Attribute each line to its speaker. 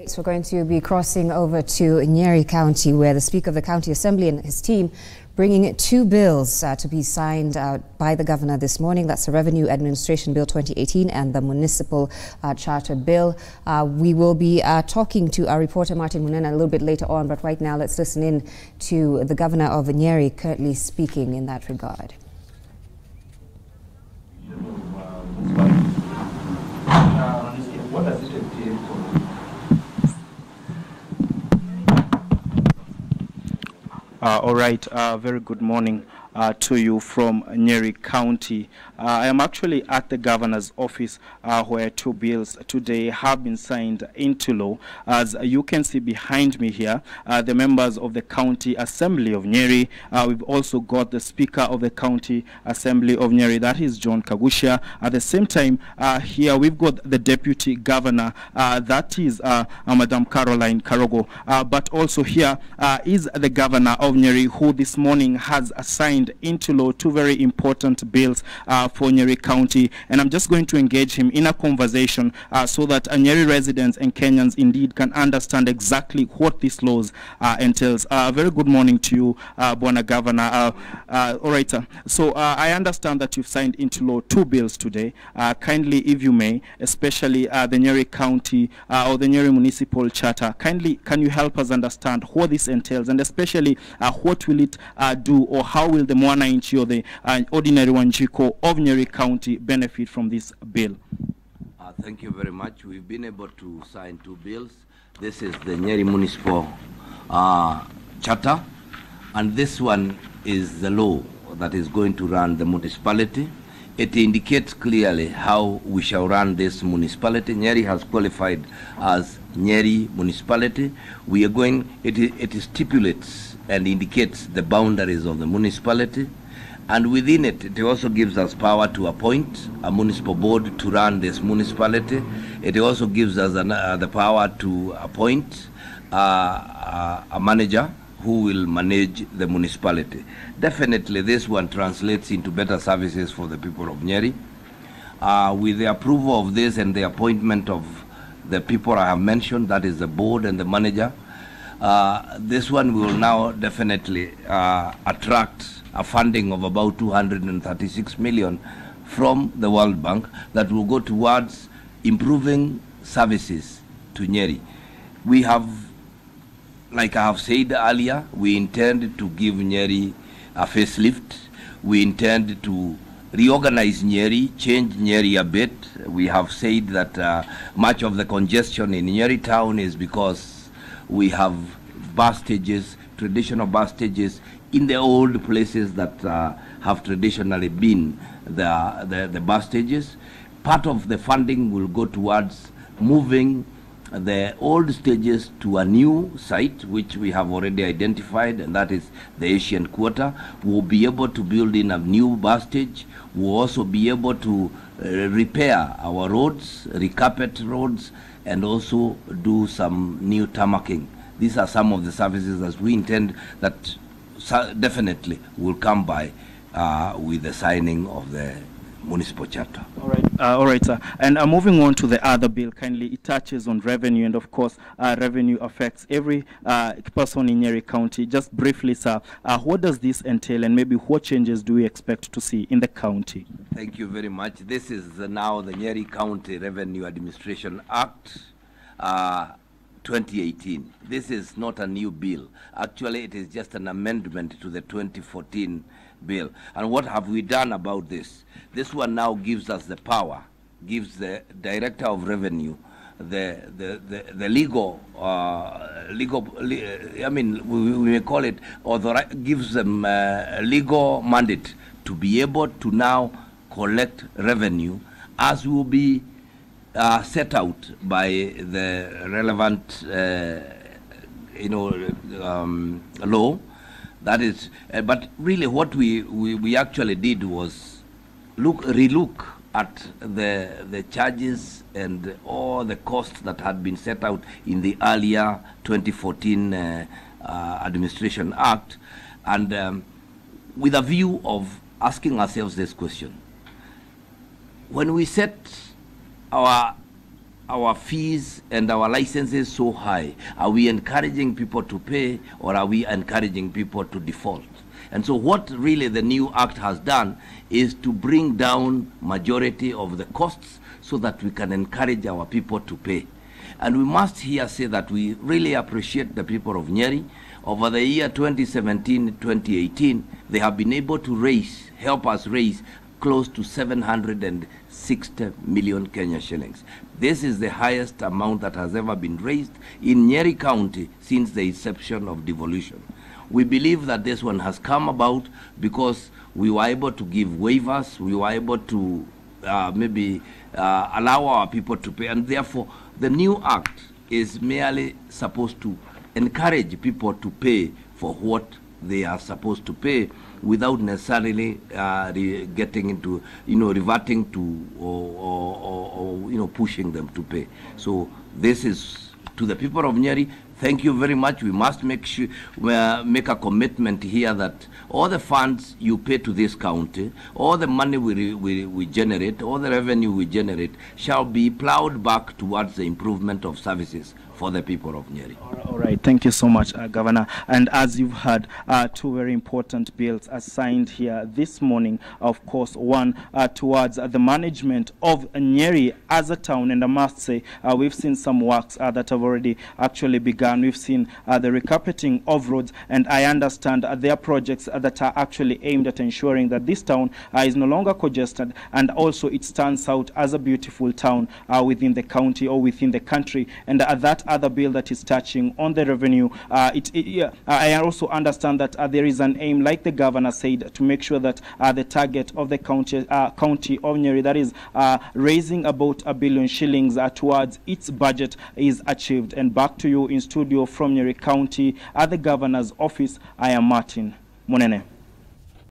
Speaker 1: So we're going to be crossing over to Nyeri County, where the Speaker of the County Assembly and his team bringing two bills to be signed by the Governor this morning. That's the Revenue Administration Bill 2018 and the Municipal Charter Bill. We will be talking to our reporter Martin Munena a little bit later on, but right now let's listen in to the Governor of Nyeri currently speaking in that regard.
Speaker 2: What does it entail for all right, very good morning to you from Nyeri County. I am actually at the Governor's office where two bills today have been signed into law. As you can see behind me here, the members of the County Assembly of Nyeri. We've also got the Speaker of the County Assembly of Nyeri, that is John Kagusha. At the same time, here we've got the Deputy Governor, that is Madam Caroline Karogo. But also here is the Governor of Nyeri, who this morning has signed into law two very important bills for Nyeri County, and I'm just going to engage him in a conversation so that Nyeri residents and Kenyans indeed can understand exactly what these laws entails. Very good morning to you, Bwana Governor. All right, sir. So I understand that you've signed into law two bills today. Kindly, if you may, especially the Nyeri County or the Nyeri Municipal Charter, kindly can you help us understand what this entails, and especially what will it do, or how will the Mwana Inchi or the ordinary Wanjiko of Nyeri County benefit from this bill?
Speaker 3: Thank you very much. We've been able to sign two bills. This is the Nyeri Municipal Charter, and this one is the law that is going to run the municipality. It indicates clearly how we shall run this municipality. Nyeri has qualified as Nyeri Municipality. We are going, it stipulates and indicates the boundaries of the municipality, and within it, it also gives us power to appoint a municipal board to run this municipality. It also gives us the power to appoint a manager who will manage the municipality. Definitely this one translates into better services for the people of Nyeri. With the approval of this and the appointment of the people I have mentioned, that is the board and the manager, this one will now definitely attract a funding of about 236 million from the World Bank that will go towards improving services to Nyeri. We have, like I have said earlier, we intend to give Nyeri a facelift. We intend to reorganize Nyeri, change Nyeri a bit. We have said that much of the congestion in Nyeri town is because we have bus stages, traditional bus stages, in the old places that have traditionally been the bus stages. Part of the funding will go towards moving the old stages to a new site, which we have already identified, and that is the Asian Quarter. We'll be able to build in a new bus stage. We'll also be able to repair our roads, recarpet roads, and also do some new tarmacking. These are some of the services that we intend that definitely will come by with the signing of the municipal charter.
Speaker 2: All right, sir. And moving on to the other bill, kindly, it touches on revenue, and of course, revenue affects every person in Nyeri County. Just briefly, sir, what does this entail, and maybe what changes do we expect to see in the county?
Speaker 3: Thank you very much. This is now the Nyeri County Revenue Administration Act 2018. This is not a new bill. Actually, it is just an amendment to the 2014 bill. And what have we done about this? This one now gives us the power, gives the Director of Revenue the legal, I mean, we may call it, gives them legal mandate to be able to now collect revenue as will be set out by the relevant, law. That is, but really what we actually did was relook at the charges and all the costs that had been set out in the earlier 2014 Administration Act, and with a view of asking ourselves this question. When we set our our fees and our licenses so high? Are we encouraging people to pay, or are we encouraging people to default? And so what really the new act has done is to bring down majority of the costs so that we can encourage our people to pay. And we must here say that we really appreciate the people of Nyeri. Over the year 2017-2018, they have been able to help us raise close to 760 million Kenya shillings. This is the highest amount that has ever been raised in Nyeri County since the inception of devolution. We believe that this one has come about because we were able to give waivers, we were able to allow our people to pay, and therefore the new act is merely supposed to encourage people to pay for what they are supposed to pay without necessarily getting into, reverting to or pushing them to pay. So this is to the people of Nyeri. Thank you very much. We must make a commitment here that all the funds you pay to this county, all the money we generate, all the revenue we generate shall be plowed back towards the improvement of services for the people of Nyeri.
Speaker 2: All right, thank you so much, Governor. And as you've heard, two very important bills are signed here this morning. Of course, one towards the management of Nyeri as a town, and I must say we've seen some works that have already actually begun. We've seen the recarpeting of roads, and I understand there are projects that are actually aimed at ensuring that this town is no longer congested, and also it stands out as a beautiful town within the county or within the country. And that other bill that is touching on the revenue, I also understand that there is an aim, like the governor said, to make sure that the target of the county of Nyeri, that is raising about 1 billion shillings towards its budget, is achieved. And back to you in studio from Nyeri County at the governor's office, I am Martin Monene.